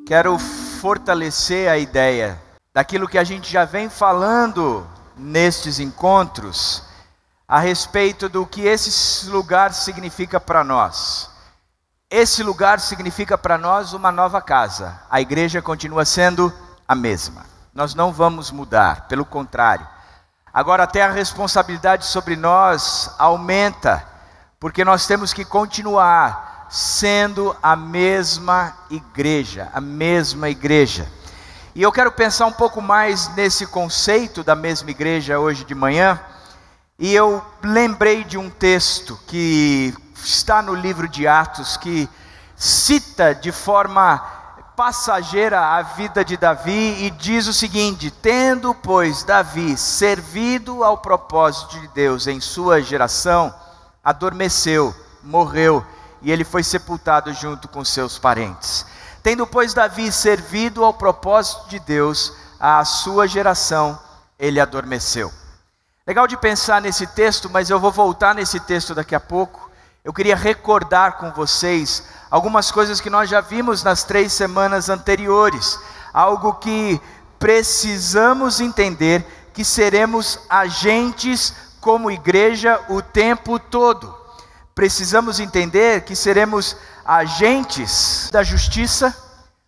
Quero fortalecer a ideia daquilo que a gente já vem falando nestes encontros, a respeito do que esse lugar significa para nós. Esse lugar significa para nós uma nova casa. A igreja continua sendo a mesma. Nós não vamos mudar, pelo contrário. Agora até a responsabilidade sobre nós aumenta, porque nós temos que continuar sendo a mesma igreja, a mesma igreja. E eu quero pensar um pouco mais nesse conceito da mesma igreja hoje de manhã, e eu lembrei de um texto que está no livro de Atos, que cita de forma passageira a vida de Davi, e diz o seguinte: tendo, pois, Davi servido ao propósito de Deus em sua geração, adormeceu, morreu, e ele foi sepultado junto com seus parentes. Tendo, pois, Davi servido ao propósito de Deus, à sua geração, ele adormeceu. Legal de pensar nesse texto, mas eu vou voltar nesse texto daqui a pouco. Eu queria recordar com vocês algumas coisas que nós já vimos nas 3 semanas anteriores. Algo que precisamos entender, que seremos agentes como igreja o tempo todo. Precisamos entender que seremos agentes da justiça.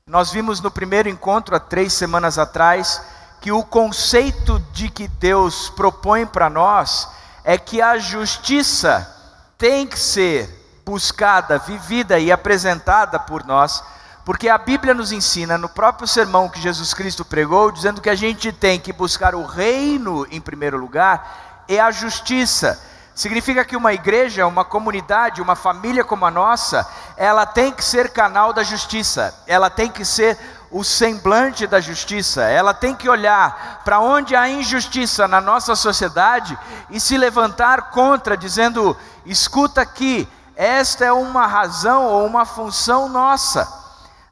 Nós vimos no primeiro encontro, há 3 semanas atrás, que o conceito de que Deus propõe para nós é que a justiça tem que ser buscada, vivida e apresentada por nós, porque a Bíblia nos ensina, no próprio sermão que Jesus Cristo pregou, dizendo que a gente tem que buscar o reino em primeiro lugar e a justiça. Significa que uma igreja, uma comunidade, uma família como a nossa, ela tem que ser canal da justiça, ela tem que ser o semblante da justiça, ela tem que olhar para onde há injustiça na nossa sociedade e se levantar contra, dizendo: escuta aqui, esta é uma razão ou uma função nossa.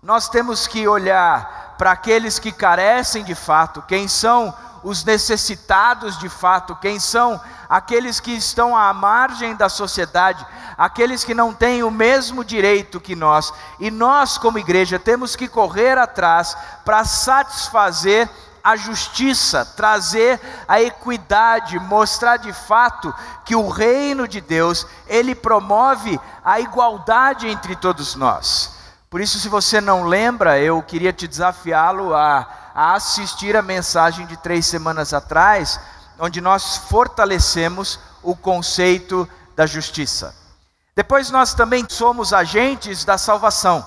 Nós temos que olhar para aqueles que carecem de fato, quem são os necessitados de fato, quem são aqueles que estão à margem da sociedade, aqueles que não têm o mesmo direito que nós, e nós como igreja temos que correr atrás para satisfazer a justiça, trazer a equidade, mostrar de fato que o reino de Deus, ele promove a igualdade entre todos nós. Por isso, se você não lembra, eu queria te desafiá-lo a assistir a mensagem de 3 semanas atrás, onde nós fortalecemos o conceito da justiça. Depois nós também somos agentes da salvação.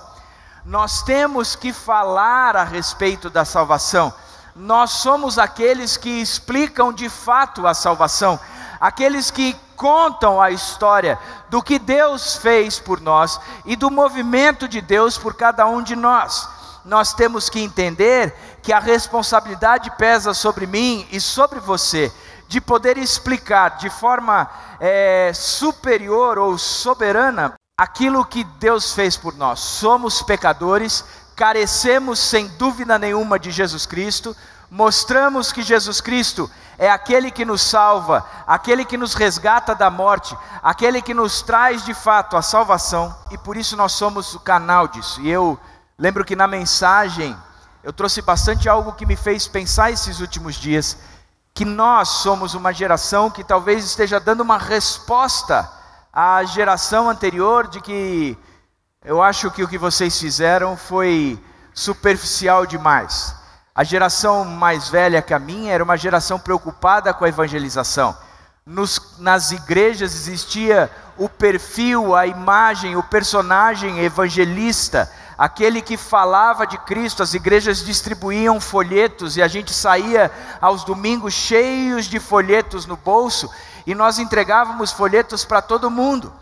Nós temos que falar a respeito da salvação. Nós somos aqueles que explicam de fato a salvação, aqueles que contam a história do que Deus fez por nós e do movimento de Deus por cada um de nós. Nós temos que entender que a responsabilidade pesa sobre mim e sobre você, de poder explicar de forma superior ou soberana aquilo que Deus fez por nós. Somos pecadores, carecemos sem dúvida nenhuma de Jesus Cristo, mostramos que Jesus Cristo é aquele que nos salva, aquele que nos resgata da morte, aquele que nos traz de fato a salvação, e por isso nós somos o canal disso. E eu lembro que na mensagem eu trouxe bastante algo que me fez pensar esses últimos dias, que nós somos uma geração que talvez esteja dando uma resposta à geração anterior, de que eu acho que o que vocês fizeram foi superficial demais. A geração mais velha que a minha era uma geração preocupada com a evangelização. Nas igrejas existia o perfil, a imagem, o personagem evangelista, aquele que falava de Cristo. As igrejas distribuíam folhetos e a gente saía aos domingos cheios de folhetos no bolso, e nós entregávamos folhetos para todo mundo.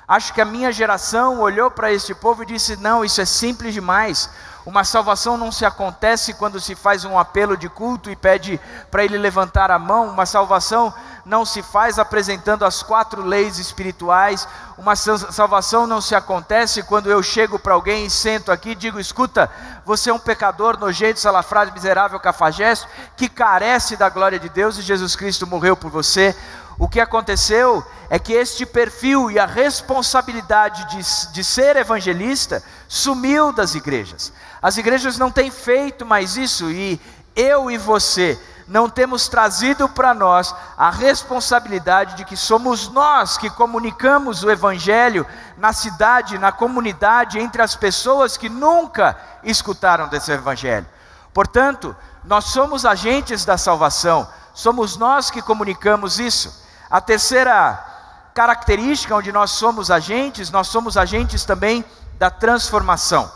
Acho que a minha geração olhou para este povo e disse: não, isso é simples demais. Uma salvação não se acontece quando se faz um apelo de culto e pede para ele levantar a mão. Uma salvação não se faz apresentando as 4 leis espirituais. Uma salvação não se acontece quando eu chego para alguém e sento aqui e digo: escuta, você é um pecador nojento, salafrário, miserável, cafajeste, que carece da glória de Deus, e Jesus Cristo morreu por você. O que aconteceu é que este perfil e a responsabilidade de ser evangelista sumiu das igrejas. As igrejas não têm feito mais isso, e eu e você não temos trazido para nós a responsabilidade de que somos nós que comunicamos o evangelho na cidade, na comunidade, entre as pessoas que nunca escutaram desse evangelho. Portanto, nós somos agentes da salvação, somos nós que comunicamos isso. A terceira característica onde nós somos agentes também da transformação.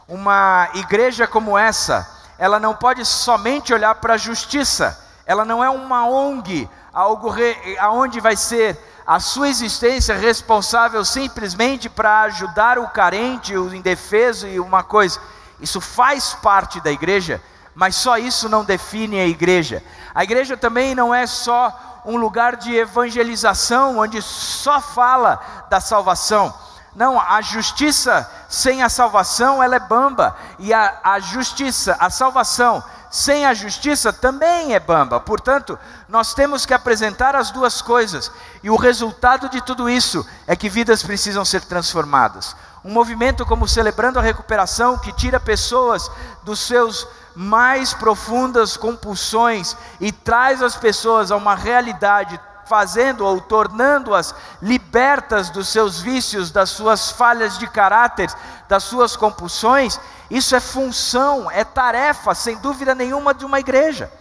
Uma igreja como essa, ela não pode somente olhar para a justiça, ela não é uma ONG, aonde vai ser a sua existência responsável simplesmente para ajudar o carente, o indefeso e uma coisa. Isso faz parte da igreja, mas só isso não define a igreja. A igreja também não é só um lugar de evangelização, onde só fala da salvação. Não, a justiça sem a salvação, ela é bamba. E a justiça, a salvação sem a justiça também é bamba. Portanto, nós temos que apresentar as duas coisas. E o resultado de tudo isso é que vidas precisam ser transformadas. Um movimento como Celebrando a Recuperação, que tira pessoas dos seus mais profundas compulsões e traz as pessoas a uma realidade, fazendo ou tornando-as libertas dos seus vícios, das suas falhas de caráter, das suas compulsões. Isso é função, é tarefa, sem dúvida nenhuma, de uma igreja.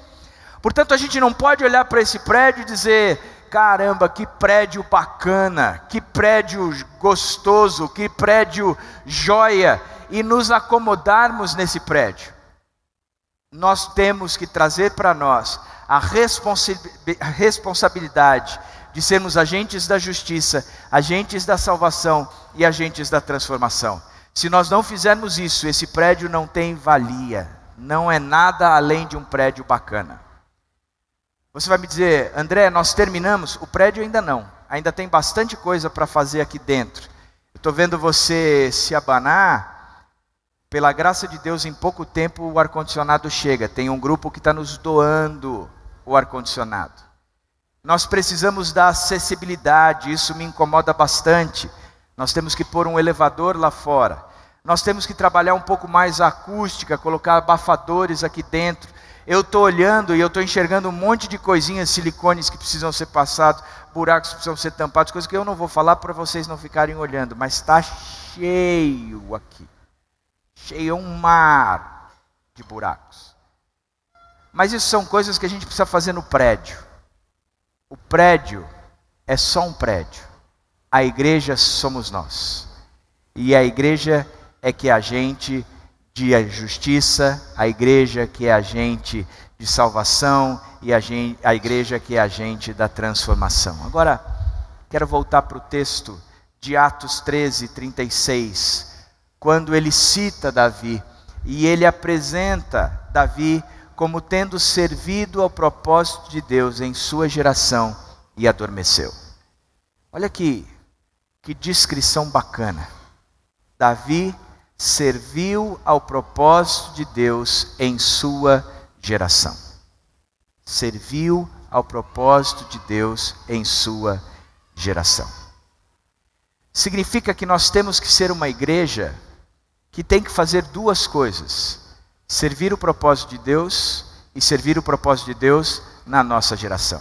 Portanto, a gente não pode olhar para esse prédio e dizer: caramba, que prédio bacana, que prédio gostoso, que prédio joia, e nos acomodarmos nesse prédio. Nós temos que trazer para nós a responsabilidade de sermos agentes da justiça, agentes da salvação e agentes da transformação. Se nós não fizermos isso, esse prédio não tem valia, não é nada além de um prédio bacana. Você vai me dizer: André, nós terminamos? O prédio ainda não, ainda tem bastante coisa para fazer aqui dentro. Eu estou vendo você se abanar. Pela graça de Deus, em pouco tempo o ar-condicionado chega. Tem um grupo que está nos doando o ar-condicionado. Nós precisamos da acessibilidade, isso me incomoda bastante. Nós temos que pôr um elevador lá fora. Nós temos que trabalhar um pouco mais a acústica, colocar abafadores aqui dentro. Eu estou olhando e eu estou enxergando um monte de coisinhas, silicones que precisam ser passados, buracos que precisam ser tampados, coisas que eu não vou falar para vocês não ficarem olhando, mas está cheio aqui. Cheio, um mar de buracos. Mas isso são coisas que a gente precisa fazer no prédio. O prédio é só um prédio. A igreja somos nós. E a igreja é que é agente de justiça, a igreja que é agente de salvação e a igreja que é agente da transformação. Agora, quero voltar para o texto de Atos 13, 36. Quando ele cita Davi, e ele apresenta Davi como tendo servido ao propósito de Deus em sua geração e adormeceu. Olha que descrição bacana. Davi serviu ao propósito de Deus em sua geração. Serviu ao propósito de Deus em sua geração. Significa que nós temos que ser uma igreja que tem que fazer duas coisas: servir o propósito de Deus e servir o propósito de Deus na nossa geração.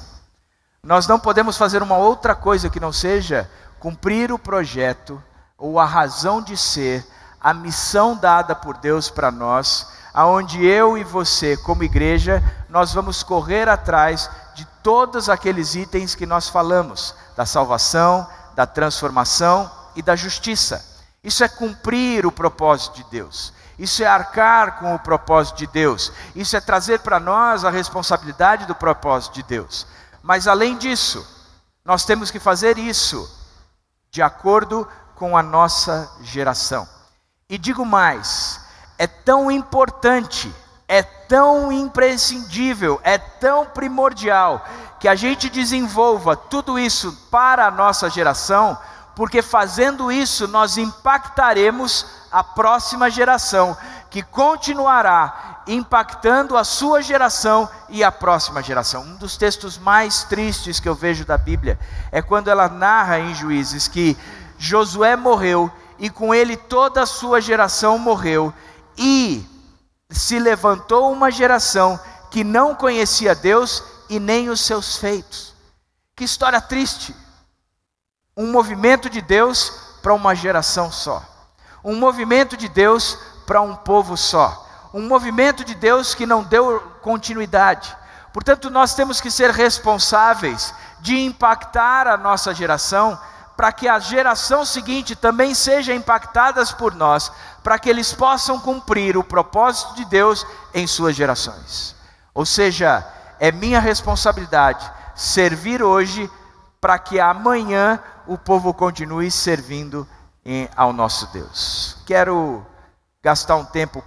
Nós não podemos fazer uma outra coisa que não seja cumprir o projeto ou a razão de ser, a missão dada por Deus para nós, aonde eu e você, como igreja, nós vamos correr atrás de todos aqueles itens que nós falamos, da salvação, da transformação e da justiça. Isso é cumprir o propósito de Deus. Isso é arcar com o propósito de Deus. Isso é trazer para nós a responsabilidade do propósito de Deus. Mas além disso, nós temos que fazer isso de acordo com a nossa geração. E digo mais, é tão importante, é tão imprescindível, é tão primordial que a gente desenvolva tudo isso para a nossa geração, porque fazendo isso nós impactaremos a próxima geração, que continuará impactando a sua geração e a próxima geração. Um dos textos mais tristes que eu vejo da Bíblia é quando ela narra em Juízes que Josué morreu e com ele toda a sua geração morreu, e se levantou uma geração que não conhecia Deus e nem os seus feitos. Que história triste! Um movimento de Deus para uma geração só. Um movimento de Deus para um povo só. Um movimento de Deus que não deu continuidade. Portanto, nós temos que ser responsáveis de impactar a nossa geração, para que a geração seguinte também seja impactada por nós, para que eles possam cumprir o propósito de Deus em suas gerações. Ou seja, é minha responsabilidade servir hoje, para que amanhã o povo continue servindo ao nosso Deus. Quero gastar um tempo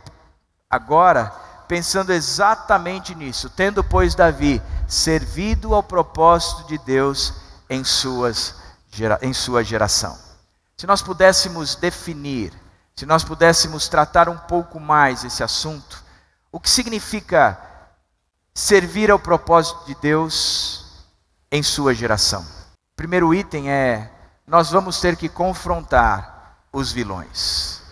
agora pensando exatamente nisso, tendo, pois, Davi servido ao propósito de Deus em sua geração. Se nós pudéssemos definir, se nós pudéssemos tratar um pouco mais esse assunto, o que significa servir ao propósito de Deus em sua geração? O primeiro item é: nós vamos ter que confrontar os vilões.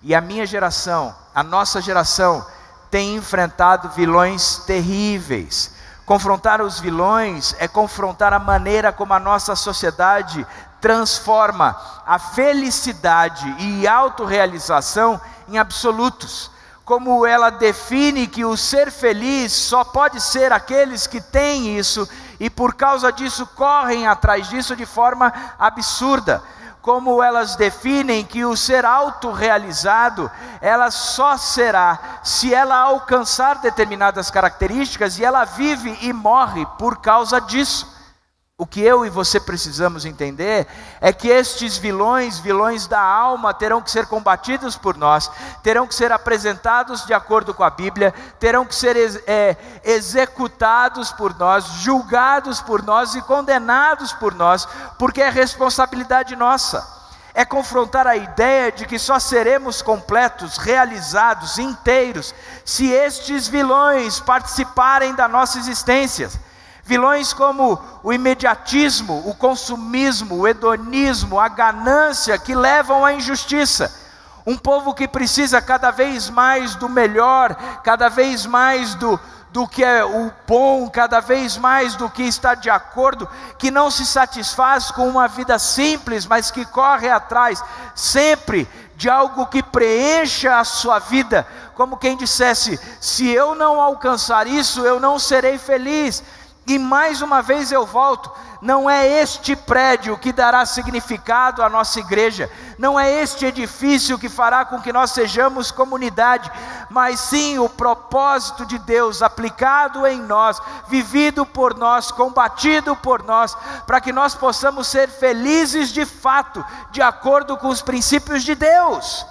E a minha geração, a nossa geração, tem enfrentado vilões terríveis. Confrontar os vilões é confrontar a maneira como a nossa sociedade transforma a felicidade e autorrealização em absolutos. Como ela define que o ser feliz só pode ser aqueles que têm isso, e por causa disso correm atrás disso de forma absurda. Como elas definem que o ser autorrealizado, ela só será se ela alcançar determinadas características, e ela vive e morre por causa disso. O que eu e você precisamos entender é que estes vilões da alma, terão que ser combatidos por nós, terão que ser apresentados de acordo com a Bíblia, terão que ser executados por nós, julgados por nós e condenados por nós, porque é responsabilidade nossa. É confrontar a ideia de que só seremos completos, realizados, inteiros, se estes vilões participarem da nossa existência. Vilões como o imediatismo, o consumismo, o hedonismo, a ganância, que levam à injustiça. Um povo que precisa cada vez mais do melhor, cada vez mais do que é o bom, cada vez mais do que está de acordo, que não se satisfaz com uma vida simples, mas que corre atrás sempre de algo que preencha a sua vida, como quem dissesse: se eu não alcançar isso, eu não serei feliz. E mais uma vez eu volto: não é este prédio que dará significado à nossa igreja, não é este edifício que fará com que nós sejamos comunidade, mas sim o propósito de Deus aplicado em nós, vivido por nós, combatido por nós, para que nós possamos ser felizes de fato, de acordo com os princípios de Deus.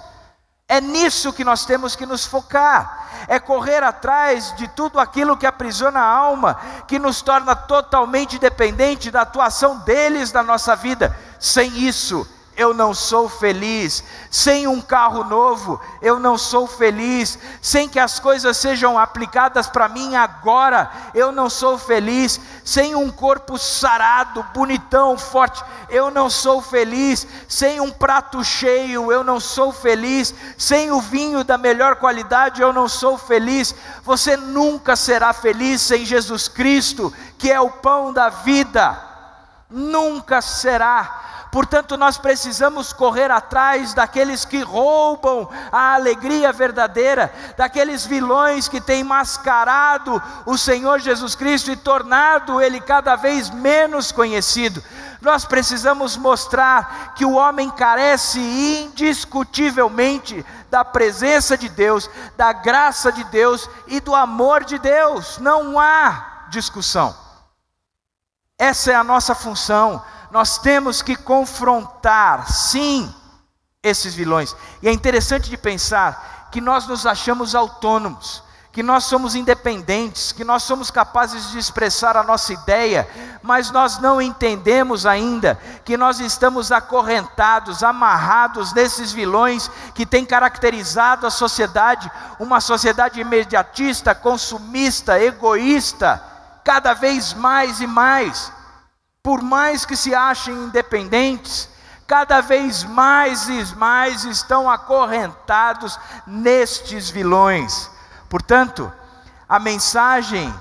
É nisso que nós temos que nos focar, é correr atrás de tudo aquilo que aprisiona a alma, que nos torna totalmente dependente da atuação deles na nossa vida. Sem isso, eu não sou feliz. Sem um carro novo, eu não sou feliz. Sem que as coisas sejam aplicadas para mim agora, eu não sou feliz. Sem um corpo sarado, bonitão, forte, eu não sou feliz. Sem um prato cheio, eu não sou feliz. Sem o vinho da melhor qualidade, eu não sou feliz. Você nunca será feliz sem Jesus Cristo, que é o pão da vida. Nunca será. Portanto, nós precisamos correr atrás daqueles que roubam a alegria verdadeira, daqueles vilões que têm mascarado o Senhor Jesus Cristo e tornado Ele cada vez menos conhecido. Nós precisamos mostrar que o homem carece indiscutivelmente da presença de Deus, da graça de Deus e do amor de Deus. Não há discussão. Essa é a nossa função. Nós temos que confrontar, sim, esses vilões. E é interessante de pensar que nós nos achamos autônomos, que nós somos independentes, que nós somos capazes de expressar a nossa ideia, mas nós não entendemos ainda que nós estamos acorrentados, amarrados nesses vilões que têm caracterizado a sociedade, uma sociedade imediatista, consumista, egoísta, cada vez mais e mais. Por mais que se achem independentes, cada vez mais e mais estão acorrentados nestes vilões. Portanto, a mensagem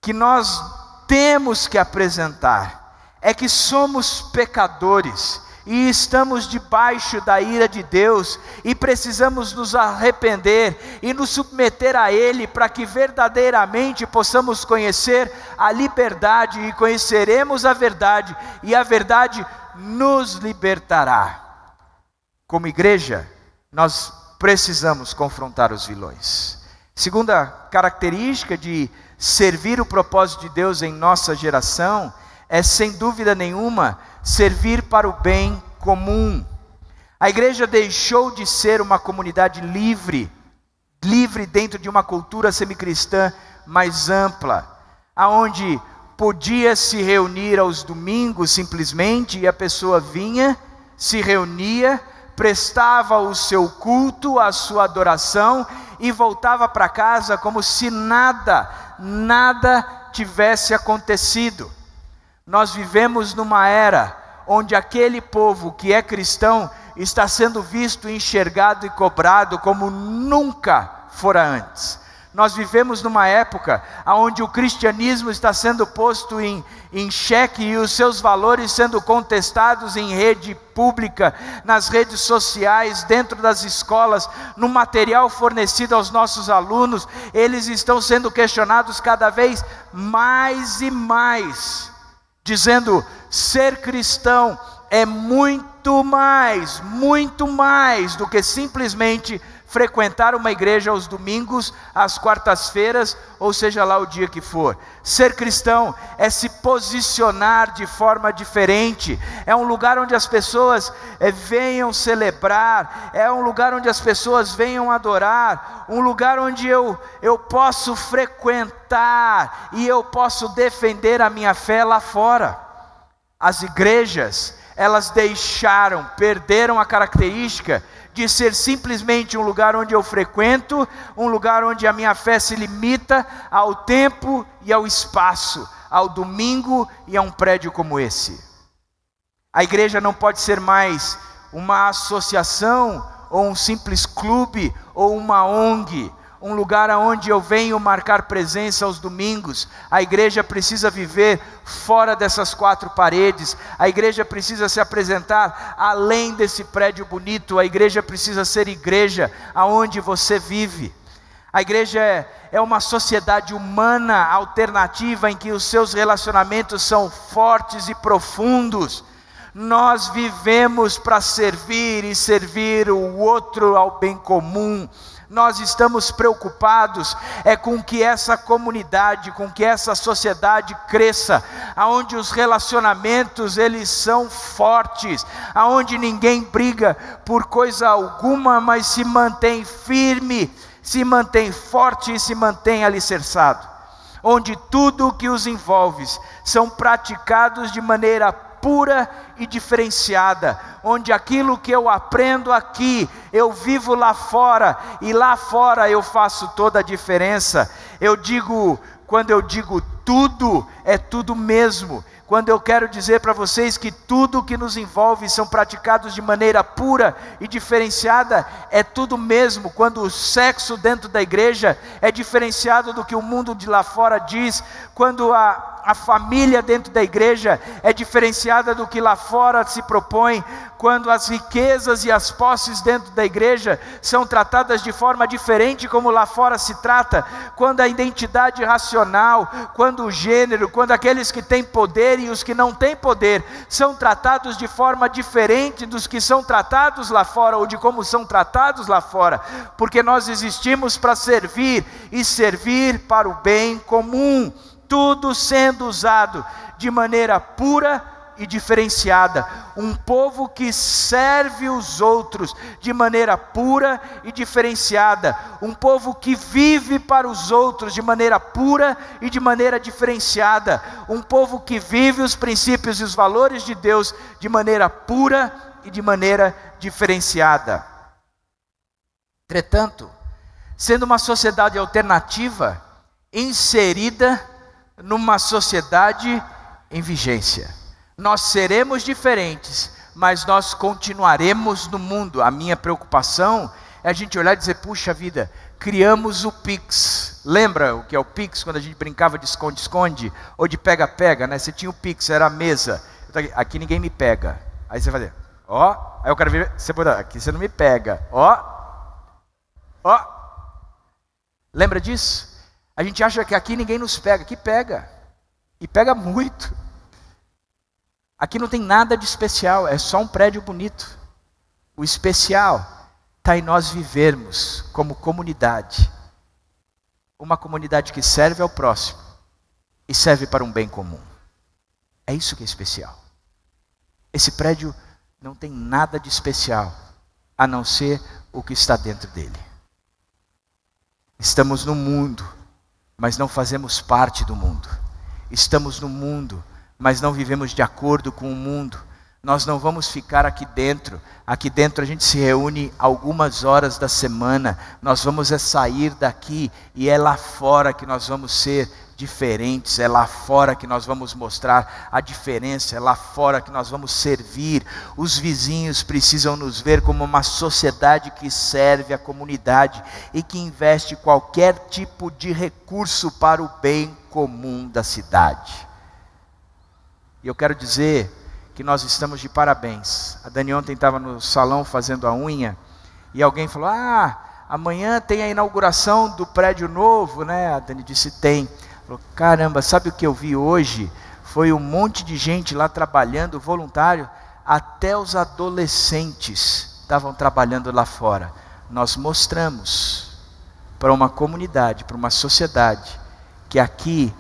que nós temos que apresentar é que somos pecadores e estamos debaixo da ira de Deus e precisamos nos arrepender e nos submeter a Ele para que verdadeiramente possamos conhecer a liberdade e conheceremos a verdade e a verdade nos libertará. Como igreja, nós precisamos confrontar os vilões. Segunda característica de servir o propósito de Deus em nossa geração é, sem dúvida nenhuma, servir para o bem comum. A igreja deixou de ser uma comunidade livre dentro de uma cultura semicristã mais ampla, aonde podia se reunir aos domingos simplesmente, e a pessoa vinha, se reunia, prestava o seu culto, a sua adoração e voltava para casa como se nada tivesse acontecido. Nós vivemos numa era onde aquele povo que é cristão está sendo visto, enxergado e cobrado como nunca fora antes. Nós vivemos numa época onde o cristianismo está sendo posto em xeque e os seus valores sendo contestados em rede pública, nas redes sociais, dentro das escolas, no material fornecido aos nossos alunos. Eles estão sendo questionados cada vez mais e mais, dizendo: ser cristão é muito mais do que simplesmente frequentar uma igreja aos domingos, às quartas-feiras, ou seja lá o dia que for. Ser cristão é se posicionar de forma diferente, é um lugar onde as pessoas venham celebrar, é um lugar onde as pessoas venham adorar, um lugar onde eu posso frequentar e eu posso defender a minha fé lá fora. As igrejas, elas perderam a característica de ser simplesmente um lugar onde eu frequento, um lugar onde a minha fé se limita ao tempo e ao espaço, ao domingo e a um prédio como esse. A igreja não pode ser mais uma associação, ou um simples clube, ou uma ONG, um lugar onde eu venho marcar presença aos domingos. A igreja precisa viver fora dessas quatro paredes, a igreja precisa se apresentar além desse prédio bonito, a igreja precisa ser igreja aonde você vive. A igreja é uma sociedade humana alternativa em que os seus relacionamentos são fortes e profundos. Nós vivemos para servir e servir o outro ao bem comum. Nós estamos preocupados com que essa comunidade, com que essa sociedade cresça, aonde os relacionamentos eles são fortes, aonde ninguém briga por coisa alguma, mas se mantém firme, se mantém forte e se mantém alicerçado, onde tudo o que os envolve são praticados de maneira pura e diferenciada, onde aquilo que eu aprendo aqui, eu vivo lá fora, e lá fora eu faço toda a diferença. Quando eu digo tudo, é tudo mesmo. Quando eu quero dizer para vocês que tudo que nos envolve são praticados de maneira pura e diferenciada, é tudo mesmo. Quando o sexo dentro da igreja é diferenciado do que o mundo de lá fora diz, quando a família dentro da igreja é diferenciada do que lá fora se propõe, quando as riquezas e as posses dentro da igreja são tratadas de forma diferente como lá fora se trata, quando a identidade racional, quando o gênero, quando aqueles que têm poder e os que não têm poder são tratados de forma diferente dos que são tratados lá fora, ou de como são tratados lá fora, porque nós existimos para servir e servir para o bem comum, tudo sendo usado de maneira pura e diferenciada, um povo que serve os outros de maneira pura e diferenciada, um povo que vive para os outros de maneira pura e de maneira diferenciada, um povo que vive os princípios e os valores de Deus de maneira pura e de maneira diferenciada. Entretanto, sendo uma sociedade alternativa, inserida numa sociedade em vigência, nós seremos diferentes, mas nós continuaremos no mundo. A minha preocupação é a gente olhar e dizer, puxa vida, criamos o Pix. Lembra o que é o Pix, quando a gente brincava de esconde-esconde, ou de pega-pega, né? Você tinha o Pix, era a mesa, aqui ninguém me pega, aí você fazia, ó, aí o cara vira, você pode, aqui você não me pega, ó, lembra disso? A gente acha que aqui ninguém nos pega, aqui pega, e pega muito. Aqui não tem nada de especial, é só um prédio bonito. O especial está em nós vivermos como comunidade. Uma comunidade que serve ao próximo e serve para um bem comum. É isso que é especial. Esse prédio não tem nada de especial, a não ser o que está dentro dele. Estamos no mundo, mas não fazemos parte do mundo. Estamos no mundo, mas não vivemos de acordo com o mundo. Nós não vamos ficar aqui dentro. Aqui dentro a gente se reúne algumas horas da semana. Nós vamos sair daqui e é lá fora que nós vamos ser diferentes. É lá fora que nós vamos mostrar a diferença. É lá fora que nós vamos servir. Os vizinhos precisam nos ver como uma sociedade que serve a comunidade e que investe qualquer tipo de recurso para o bem comum da cidade. E eu quero dizer que nós estamos de parabéns. A Dani ontem estava no salão fazendo a unha, e alguém falou, amanhã tem a inauguração do prédio novo, né? A Dani disse, tem. Falou, caramba, sabe o que eu vi hoje? Foi um monte de gente lá trabalhando, voluntário, até os adolescentes estavam trabalhando lá fora. Nós mostramos para uma comunidade, para uma sociedade, que aqui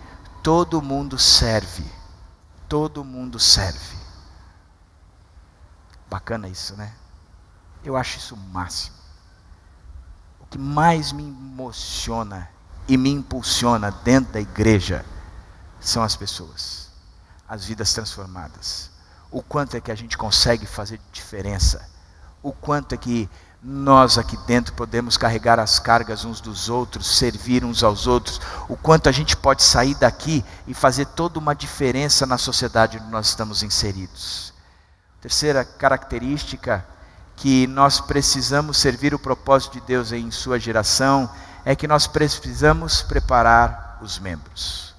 todo mundo serve. Todo mundo serve. Bacana isso, né? Eu acho isso o máximo. O que mais me emociona e me impulsiona dentro da igreja são as pessoas, as vidas transformadas. O quanto é que a gente consegue fazer diferença. O quanto é que nós aqui dentro podemos carregar as cargas uns dos outros, servir uns aos outros. O quanto a gente pode sair daqui e fazer toda uma diferença na sociedade onde nós estamos inseridos. Terceira característica que nós precisamos servir o propósito de Deus em sua geração é que nós precisamos preparar os membros.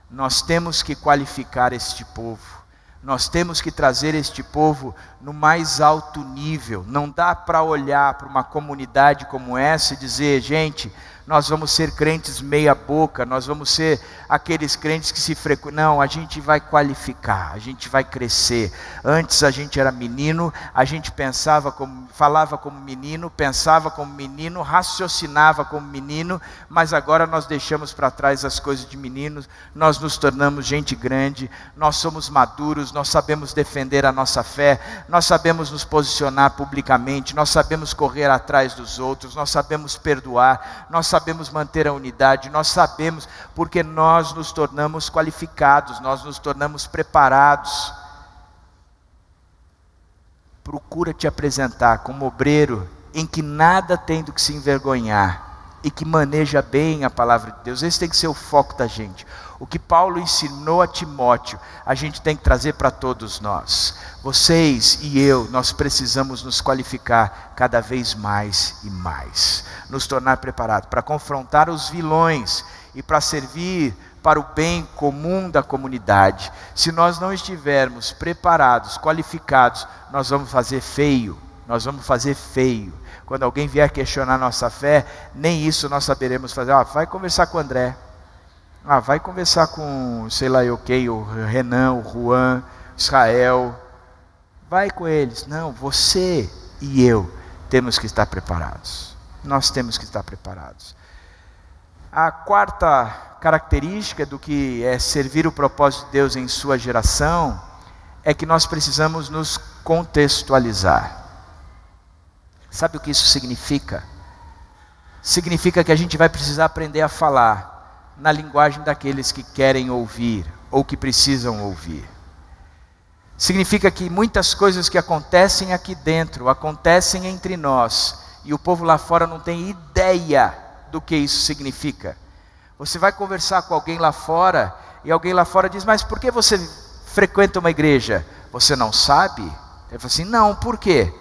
Nós temos que qualificar este povo. Nós temos que trazer este povo no mais alto nível. Não dá para olhar para uma comunidade como essa e dizer, gente, nós vamos ser crentes meia boca, nós vamos ser aqueles crentes que se frequentam. Não, a gente vai qualificar, a gente vai crescer. Antes a gente era menino, a gente falava como menino, pensava como menino, raciocinava como menino, mas agora nós deixamos para trás as coisas de meninos, nós nos tornamos gente grande, nós somos maduros, nós sabemos defender a nossa fé, nós sabemos nos posicionar publicamente, nós sabemos correr atrás dos outros, nós sabemos perdoar, nós sabemos manter a unidade, nós sabemos, porque nós nos tornamos qualificados, nós nos tornamos preparados. Procura te apresentar como obreiro em que nada tem do que se envergonhar e que maneja bem a palavra de Deus. Esse tem que ser o foco da gente. O que Paulo ensinou a Timóteo, a gente tem que trazer para todos nós. Vocês e eu, nós precisamos nos qualificar cada vez mais e mais. Nos tornar preparados para confrontar os vilões e para servir para o bem comum da comunidade. Se nós não estivermos preparados, qualificados, nós vamos fazer feio. Nós vamos fazer feio. Quando alguém vier questionar nossa fé, nem isso nós saberemos fazer. Vai conversar com o André. Vai conversar com, sei lá eu quem, o Renan, o Juan, Israel. Vai com eles. Não, você e eu temos que estar preparados. Nós temos que estar preparados. A quarta característica do que é servir o propósito de Deus em sua geração é que nós precisamos nos contextualizar. Sabe o que isso significa? Significa que a gente vai precisar aprender a falar na linguagem daqueles que querem ouvir ou que precisam ouvir. Significa que muitas coisas que acontecem aqui dentro, acontecem entre nós, e o povo lá fora não tem ideia do que isso significa. Você vai conversar com alguém lá fora, e alguém lá fora diz: mas por que você frequenta uma igreja? Você não sabe? Ele fala assim: não, por quê?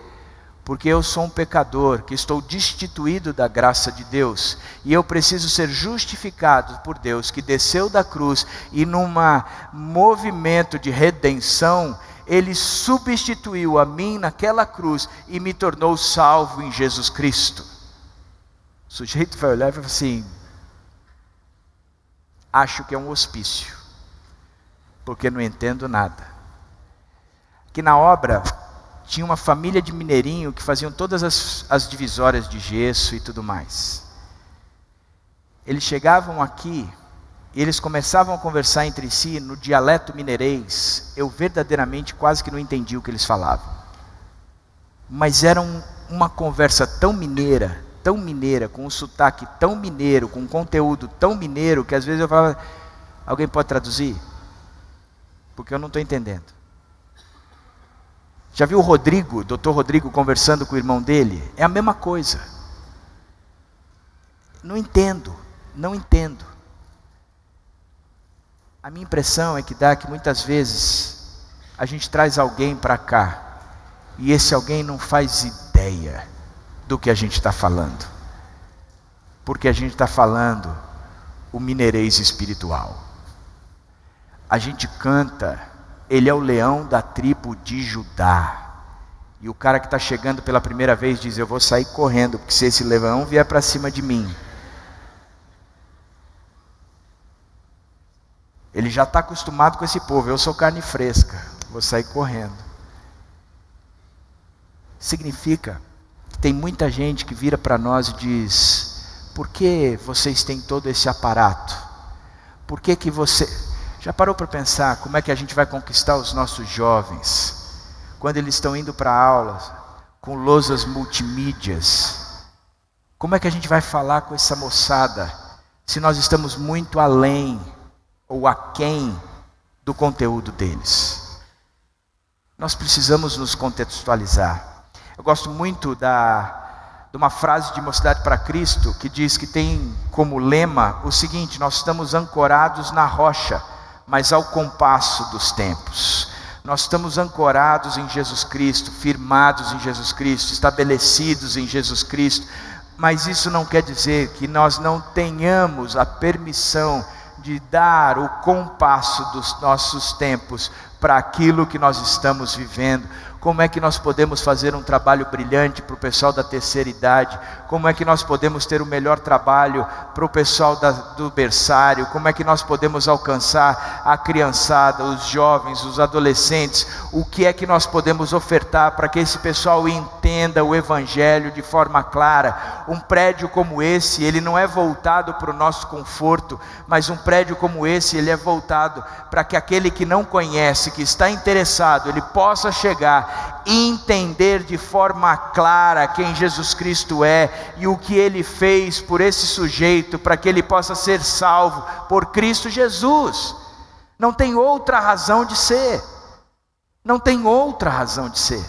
Porque eu sou um pecador, que estou destituído da graça de Deus, e eu preciso ser justificado por Deus, que desceu da cruz, e num movimento de redenção, Ele substituiu a mim naquela cruz, e me tornou salvo em Jesus Cristo. O sujeito vai olhar e vai falar assim: acho que é um hospício, porque não entendo nada. Aqui na obra tinha uma família de mineirinho que faziam todas as divisórias de gesso e tudo mais. Eles chegavam aqui e eles começavam a conversar entre si no dialeto mineirês. Eu verdadeiramente quase que não entendia o que eles falavam, mas era uma conversa tão mineira, com um sotaque tão mineiro, com um conteúdo tão mineiro, que às vezes eu falava: alguém pode traduzir? Porque eu não estou entendendo. Já viu o Rodrigo, Dr. Rodrigo, conversando com o irmão dele? É a mesma coisa. Não entendo. A minha impressão é que muitas vezes a gente traz alguém para cá, e esse alguém não faz ideia do que a gente está falando, porque a gente está falando o mineirês espiritual. A gente canta: Ele é o leão da tribo de Judá. E o cara que está chegando pela primeira vez diz: eu vou sair correndo, porque se esse leão vier para cima de mim, ele já está acostumado com esse povo. Eu sou carne fresca, vou sair correndo. Significa que tem muita gente que vira para nós e diz: por que vocês têm todo esse aparato? Por que você... Já parou para pensar como é que a gente vai conquistar os nossos jovens quando eles estão indo para aulas com lousas multimídias? Como é que a gente vai falar com essa moçada se nós estamos muito além ou aquém do conteúdo deles? Nós precisamos nos contextualizar. Eu gosto muito de uma frase de Mocidade para Cristo, que diz que tem como lema o seguinte: nós estamos ancorados na rocha, mas ao compasso dos tempos. Nós estamos ancorados em Jesus Cristo, firmados em Jesus Cristo, estabelecidos em Jesus Cristo, mas isso não quer dizer que nós não tenhamos a permissão de dar o compasso dos nossos tempos para aquilo que nós estamos vivendo. Como é que nós podemos fazer um trabalho brilhante para o pessoal da terceira idade? Como é que nós podemos ter o melhor trabalho para o pessoal do berçário? Como é que nós podemos alcançar a criançada, os jovens, os adolescentes? O que é que nós podemos ofertar para que esse pessoal entenda o Evangelho de forma clara? Um prédio como esse, ele não é voltado para o nosso conforto, mas um prédio como esse, ele é voltado para que aquele que não conhece, que está interessado, ele possa chegar e entender de forma clara quem Jesus Cristo é e o que Ele fez por esse sujeito, para que ele possa ser salvo por Cristo Jesus. Não tem outra razão de ser. Não tem outra razão de ser.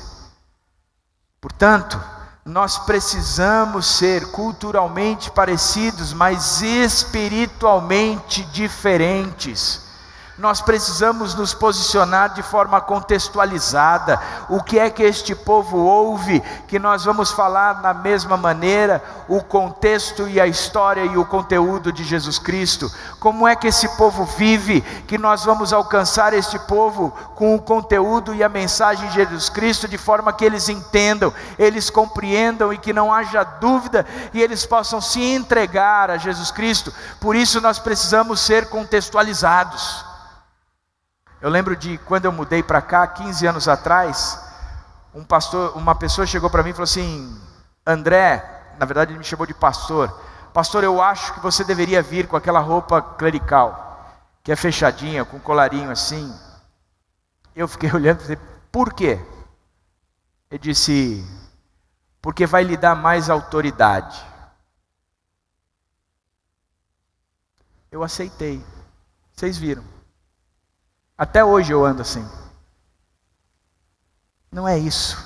Portanto, nós precisamos ser culturalmente parecidos, mas espiritualmente diferentes. Nós precisamos nos posicionar de forma contextualizada. O que é que este povo ouve, que nós vamos falar na mesma maneira, o contexto e a história e o conteúdo de Jesus Cristo? Como é que esse povo vive, que nós vamos alcançar este povo com o conteúdo e a mensagem de Jesus Cristo, de forma que eles entendam, eles compreendam e que não haja dúvida, e eles possam se entregar a Jesus Cristo. Por isso nós precisamos ser contextualizados. Eu lembro de quando eu mudei para cá, 15 anos atrás, uma pessoa chegou para mim e falou assim: André, na verdade ele me chamou de pastor, eu acho que você deveria vir com aquela roupa clerical, que é fechadinha, com colarinho assim. Eu fiquei olhando e falei, por quê? Ele disse, porque vai lhe dar mais autoridade. Eu aceitei. Vocês viram. Até hoje eu ando assim. Não é isso.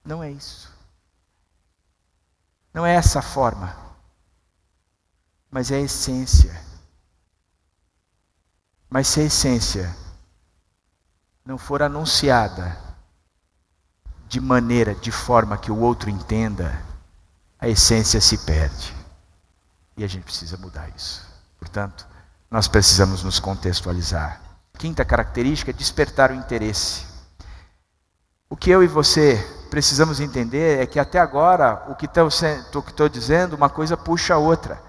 Não é isso. Não é essa forma. Mas é a essência. Mas se a essência não for anunciada de forma que o outro entenda, a essência se perde. E a gente precisa mudar isso. Portanto, nós precisamos nos contextualizar. Quinta característica é despertar o interesse. O que eu e você precisamos entender é que até agora, o que estou dizendo, uma coisa puxa a outra.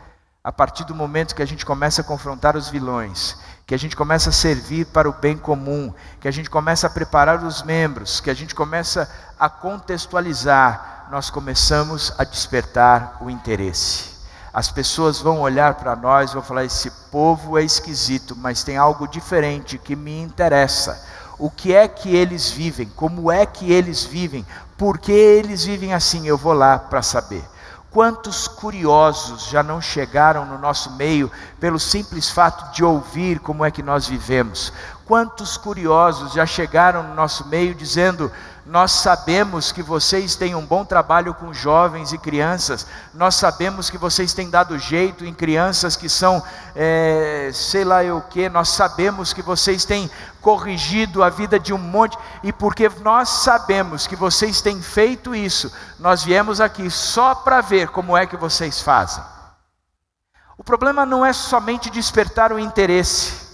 A partir do momento que a gente começa a confrontar os vilões, que a gente começa a servir para o bem comum, que a gente começa a preparar os membros, que a gente começa a contextualizar, nós começamos a despertar o interesse. As pessoas vão olhar para nós e vão falar, esse povo é esquisito, mas tem algo diferente que me interessa. O que é que eles vivem? Como é que eles vivem? Por que eles vivem assim? Eu vou lá para saber. Quantos curiosos já não chegaram no nosso meio pelo simples fato de ouvir como é que nós vivemos? Quantos curiosos já chegaram no nosso meio dizendo, nós sabemos que vocês têm um bom trabalho com jovens e crianças, nós sabemos que vocês têm dado jeito em crianças que são, sei lá eu o que, nós sabemos que vocês têm corrigido a vida de um monte, e porque nós sabemos que vocês têm feito isso, nós viemos aqui só para ver como é que vocês fazem. O problema não é somente despertar o interesse,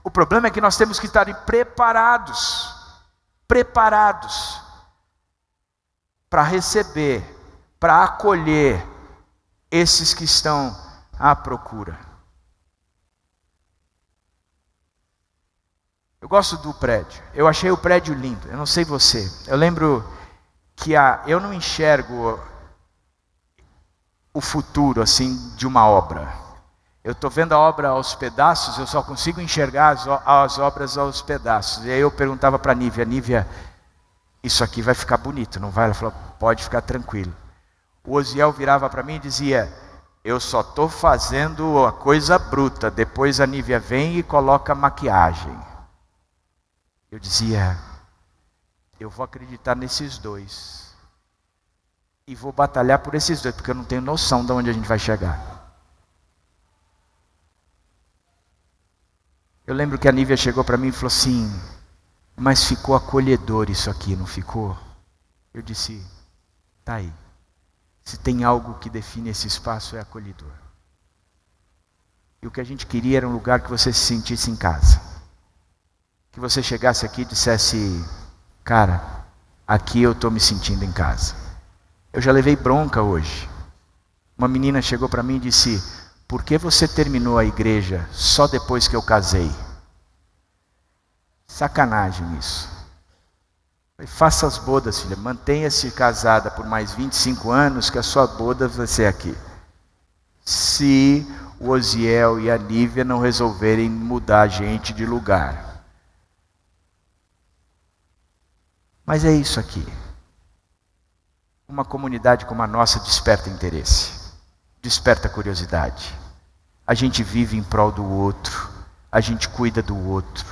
o problema é que nós temos que estar preparados para receber, para acolher esses que estão à procura. Eu gosto do prédio, eu achei o prédio lindo, eu não sei você, eu lembro que eu não enxergo o futuro assim de uma obra. Eu estou vendo a obra aos pedaços, eu só consigo enxergar as obras aos pedaços. E aí eu perguntava para a Nívia, isso aqui vai ficar bonito, não vai? Ela falou, pode ficar tranquilo. O Osiel virava para mim e dizia, eu só estou fazendo a coisa bruta, depois a Nívia vem e coloca maquiagem. Eu dizia, eu vou acreditar nesses dois. E vou batalhar por esses dois, porque eu não tenho noção de onde a gente vai chegar. Eu lembro que a Nívia chegou para mim e falou assim, mas ficou acolhedor isso aqui, não ficou? Eu disse, tá aí. Se tem algo que define esse espaço é acolhedor. E o que a gente queria era um lugar que você se sentisse em casa. Que você chegasse aqui e dissesse, cara, aqui eu estou me sentindo em casa. Eu já levei bronca hoje. Uma menina chegou para mim e disse, por que você terminou a igreja só depois que eu casei? Sacanagem isso. Faça as bodas, filha. Mantenha-se casada por mais 25 anos que a sua boda vai ser aqui. Se o Osiel e a Nívia não resolverem mudar a gente de lugar. Mas é isso aqui. Uma comunidade como a nossa desperta interesse. Desperta curiosidade. A gente vive em prol do outro, a gente cuida do outro,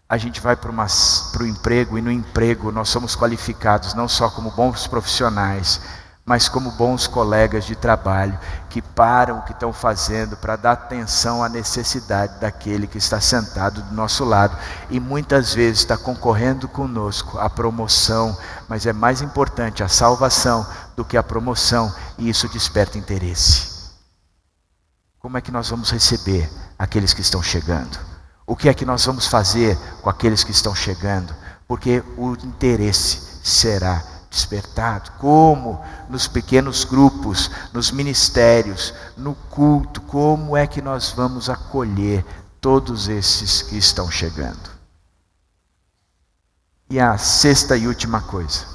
a gente vai para o emprego e no emprego nós somos qualificados não só como bons profissionais, mas como bons colegas de trabalho que param o que estão fazendo para dar atenção à necessidade daquele que está sentado do nosso lado e muitas vezes está concorrendo conosco à promoção, mas é mais importante a salvação do que a promoção e isso desperta interesse. Como é que nós vamos receber aqueles que estão chegando? O que é que nós vamos fazer com aqueles que estão chegando? Porque o interesse será despertado. Como nos pequenos grupos, nos ministérios, no culto, como é que nós vamos acolher todos esses que estão chegando? E a sexta e última coisa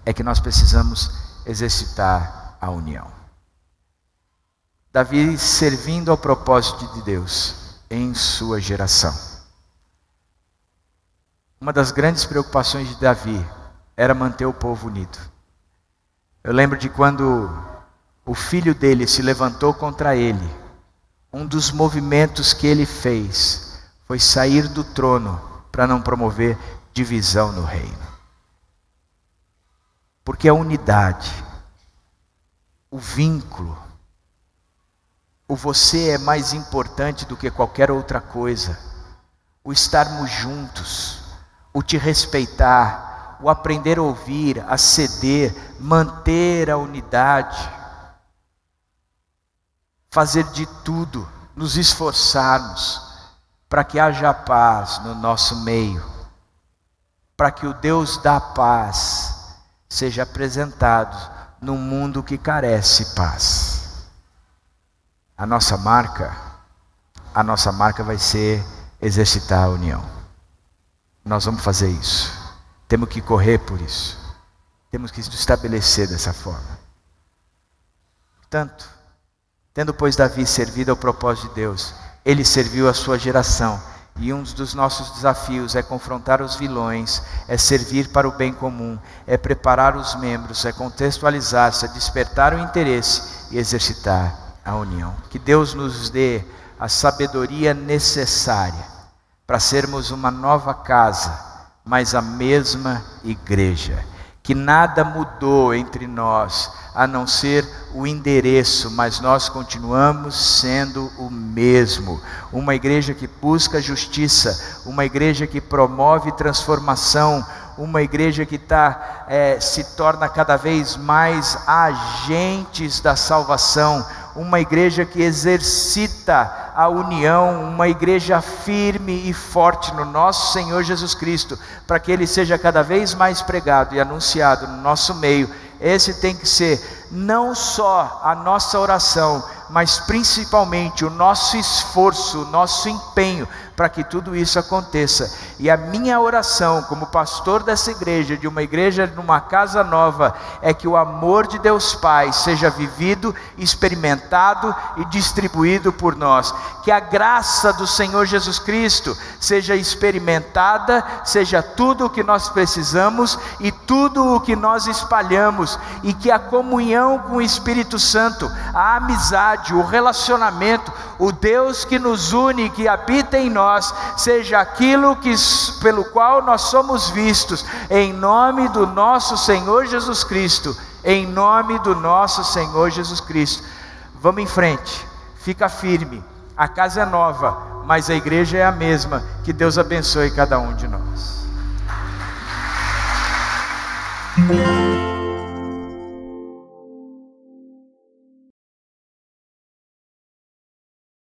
é que nós precisamos exercitar a união. Davi servindo ao propósito de Deus em sua geração. uma das grandes preocupações de Davi era manter o povo unido. Eu lembro de quando o filho dele se levantou contra ele, um dos movimentos que ele fez foi sair do trono para não promover divisão no reino. Porque a unidade, o vínculo, o você é mais importante do que qualquer outra coisa. O estarmos juntos, o te respeitar, o aprender a ouvir, a ceder, manter a unidade, fazer de tudo, nos esforçarmos para que haja paz no nosso meio, para que o Deus da paz seja apresentado num mundo que carece paz. A nossa marca vai ser exercitar a união. Nós vamos fazer isso. Temos que correr por isso. Temos que nos estabelecer dessa forma. Portanto, tendo pois Davi servido ao propósito de Deus, ele serviu a sua geração. E um dos nossos desafios é confrontar os vilões, é servir para o bem comum, é preparar os membros, é contextualizar-se, é despertar o interesse e exercitar a união. Que Deus nos dê a sabedoria necessária para sermos uma nova casa, mas a mesma igreja. Que nada mudou entre nós, a não ser o endereço, mas nós continuamos sendo o mesmo. Uma igreja que busca justiça, uma igreja que promove transformação, uma igreja que se torna cada vez mais agentes da salvação, uma igreja que exercita a união, uma igreja firme e forte no nosso Senhor Jesus Cristo, para que Ele seja cada vez mais pregado e anunciado no nosso meio. Esse tem que ser não só a nossa oração, mas principalmente o nosso esforço, o nosso empenho para que tudo isso aconteça. E a minha oração como pastor dessa igreja, de uma igreja numa casa nova, é que o amor de Deus Pai seja vivido, experimentado e distribuído por nós. Que a graça do Senhor Jesus Cristo seja experimentada, seja tudo o que nós precisamos e tudo o que nós espalhamos, e que a comunhão com o Espírito Santo, a amizade, o relacionamento, o Deus que nos une, que habita em nós, seja aquilo pelo qual nós somos vistos, em nome do nosso Senhor Jesus Cristo, em nome do nosso Senhor Jesus Cristo. Vamos em frente, fica firme, a casa é nova, mas a igreja é a mesma. Que Deus abençoe cada um de nós.